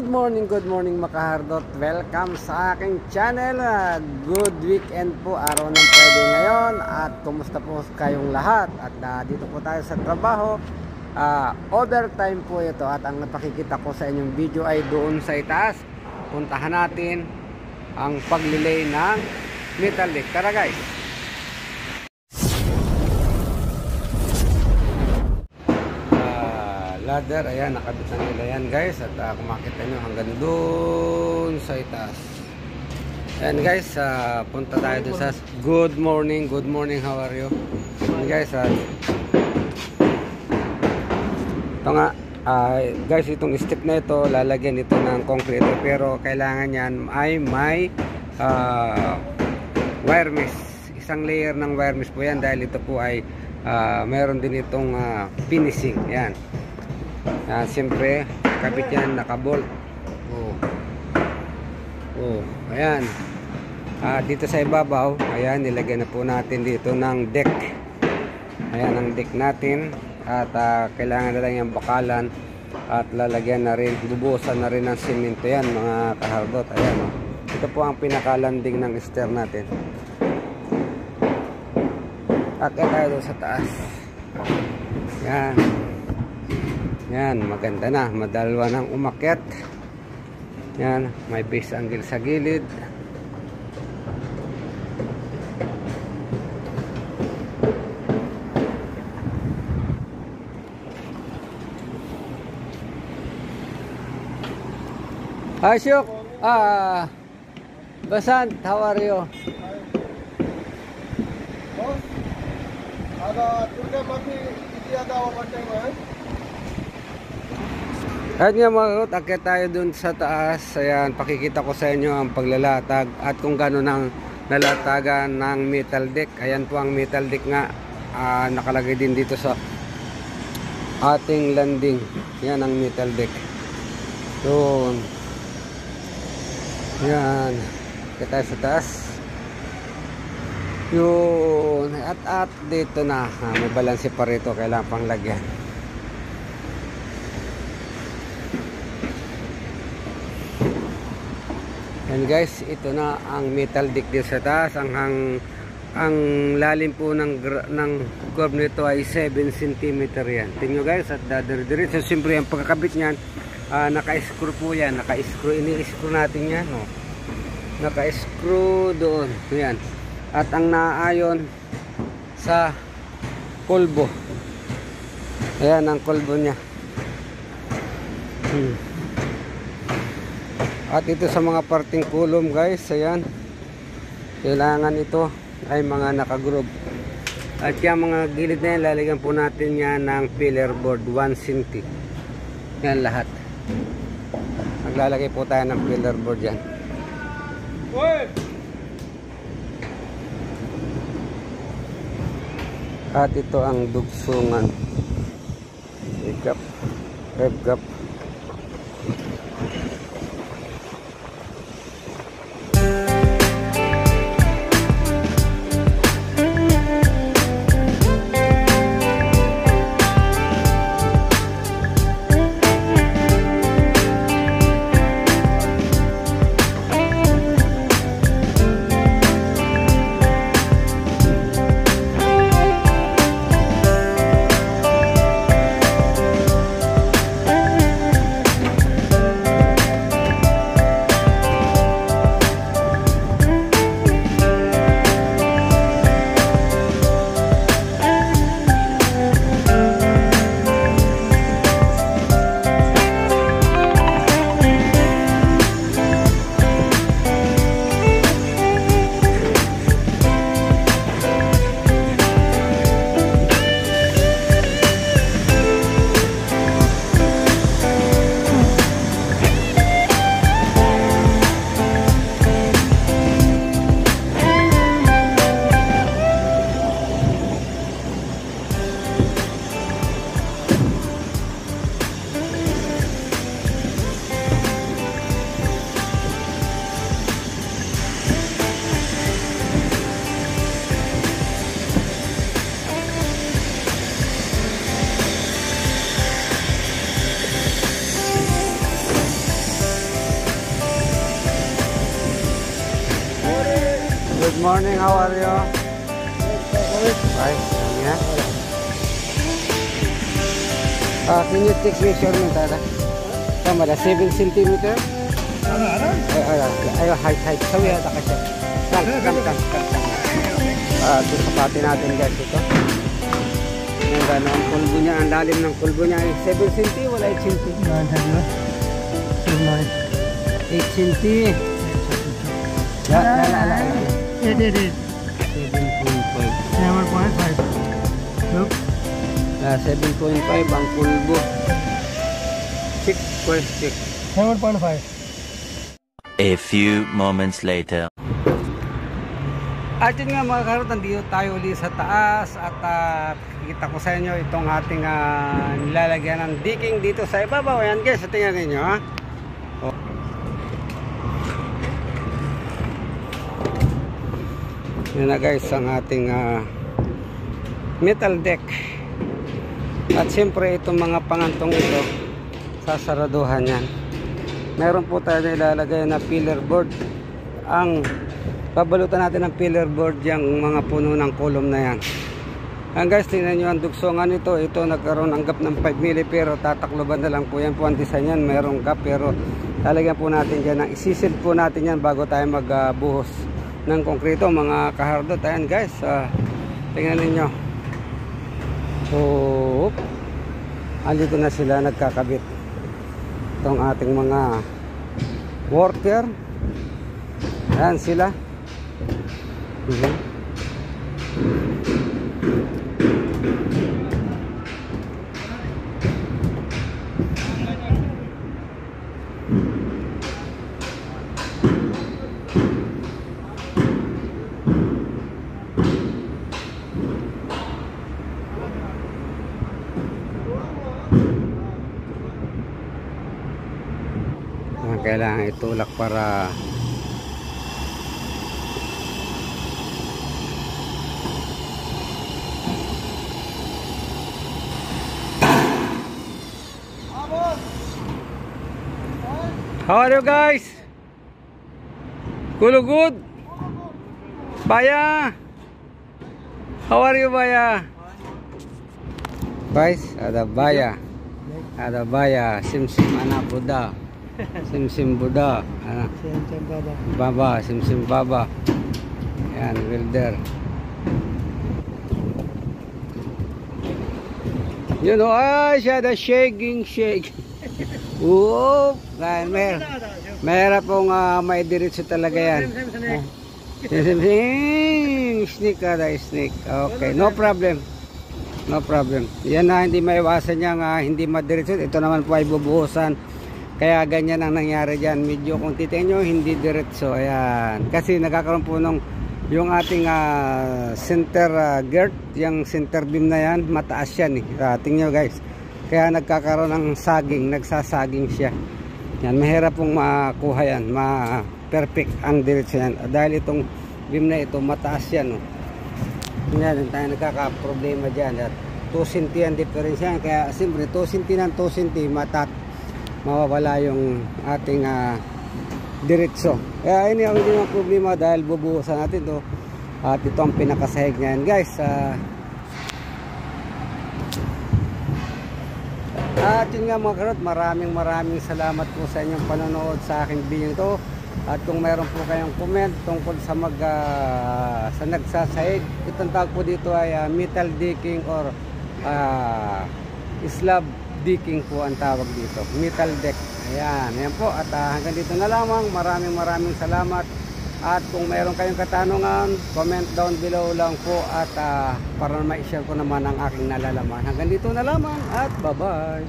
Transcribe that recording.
good morning makahardot. Welcome sa aking channel. Good weekend po, araw ng pwede ngayon. At kumusta po kayong lahat? At dito po tayo sa trabaho. Overtime po ito. At ang napakikita ko sa inyong video ay doon sa itaas. Puntahan natin ang paglilay ng metal deck. Tara guys! Ladder, ayan, nakabit na nila yan guys. At kung makita nyo hanggang doon sa itaas. Ayan guys, punta tayo doon sa good morning, how are you? Ayan guys, ito nga guys, itong step na ito, lalagyan ito ng concrete. Pero kailangan yan ay may wire mesh. Isang layer ng wire mesh po yan. Dahil ito po ay meron din itong finishing. Ayan. Siyempre kabit yan, nakabolt. Ayan. Dito sa ibabaw, ayan, nilagyan na po natin dito ng deck. Ayan ang deck natin. At kailangan na lang yung bakalan. At lalagyan na rin, bubuhusan na rin ng simento yan mga kahardot. Ayan, ito po ang pinakalanding ng stair natin. At tayo sa taas. Yan. Yan, maganda na. Madalwa ng umakyat. Yan, may base angle sa gilid. Hi, Shuk. Basant, how are you? Boss, Durga Mati, Itiada overtime, eh? At nga mga kot, akit tayo dun sa taas. Ayan, pakikita ko sa inyo ang paglalatag at kung gano'n ang nalatagan ng metal deck. Ayan po ang metal deck nga, nakalagay din dito sa ating landing. Yan ang metal deck. Doon. Yan, akit tayo sa taas. Yun, at dito na, may balanse pa rito, kailangan pang lagyan. And guys, ito na ang metal deck dito sa taas. Ang lalim po ng curve nito ay 7 cm yan. Tingnan guys, at diretso. Siyempre ang pagkakabit niyan, naka-screw po yan. Naka-screw, ini-screw natin yan. Naka-screw doon. Yan. At ang naayon sa kulbo. Ayan ang kulbo niya. At ito sa mga parting kulom guys, ayan, kailangan ito ay mga nakagroove. At yung mga gilid na yan, lalagyan po natin yan ng pillar board 1 cm. Yan lahat. Maglalagay po tayo ng pillar board yan. At ito ang dugsungan. Rev gap. morning, how are you? Right, yeah. Can you take measurement, Dada? Tama da, 7 centimeter? Ayo, height. Sabi yata kasi. Come. Susukatin natin guys ito. Yung gano'n, ang pulbo niya, ang lalim ng pulbo niya ay 7 cm, wala 8 cm. 8 cm. Ala. 7.5. Look. 7.5 ang pulbo. Check. 7.5. A few moments later. At yun nga mga karot, nandito tayo ulit sa taas at kita ko sa inyo itong ating nilalagyan ng digging dito sa ibabaw. Ayan guys, tingnan ninyo ha. Oh. Yan na guys ang ating metal deck. At siyempre itong mga pangantong ito, sasaraduhan yan. Meron po tayo nilalagay na pillar board. Ang babalutan natin ng pillar board yung mga puno ng column na yan. Guys, tingnan nyo ang dugsongan nito. Ito nagkaroon ng gap ng 5 mm pero tatakloban na lang po yan po ang design yan. Mayroong gap pero talagyan po natin dyan. Isisil po natin yan bago tayo magbuhos ng konkreto mga kahardot. Ayan guys, tingnan ninyo. Andito na sila nagkakabit. Itong ating mga worker. Ayan sila. Kailangan itulak para how are you guys? Good? Baya? How are you Baya? Guys, ada Baya, Simsim anak Buddha. Simsim Buddha, Baba, Simsim Baba. Yan, welder. You know, siya the shaking. Whoop! Mayroon pong may diretso talaga yan. Sneak. Okay, no problem. Yan na hindi maiwasan niya hindi madiretso. Ito naman po ay bubuhusan. Kaya ganyan ang nangyari dyan. Medyo kung titingnan nyo, hindi diretso. Ayan. Kasi nagkakaroon po nung yung ating center girth, yung center beam na yan, mataas yan eh. Tingnan nyo guys. Kaya nagkakaroon ng saging, nagsasaging siya. Yan, mahirap pong makuha yan, ma-perfect ang diretso yan. Dahil itong beam na ito, mataas yan. Oh. Yan, tayo nagkaka-problema dyan. At 2 cm ang difference yan. Kaya siyempre, 2 cm ng 2 cm, mawawala yung ating diretso. Kaya ini ang hindi naman problema dahil bubuhusan natin to. At ito ang pinakasahig niyan guys. At yun nga mga karot, maraming salamat po sa inyong panonood sa aking video ito. At kung mayroon po kayong comment tungkol sa sa nagsasahig, itong tawag po dito ay metal decking or slab decking po ang tawag dito, metal deck. Ayan po. At hanggang dito na lamang. Maraming salamat. At kung mayroon kayong katanungan, comment down below lang po. At para ma-share ko naman ang aking nalalaman. Hanggang dito na lamang at bye bye.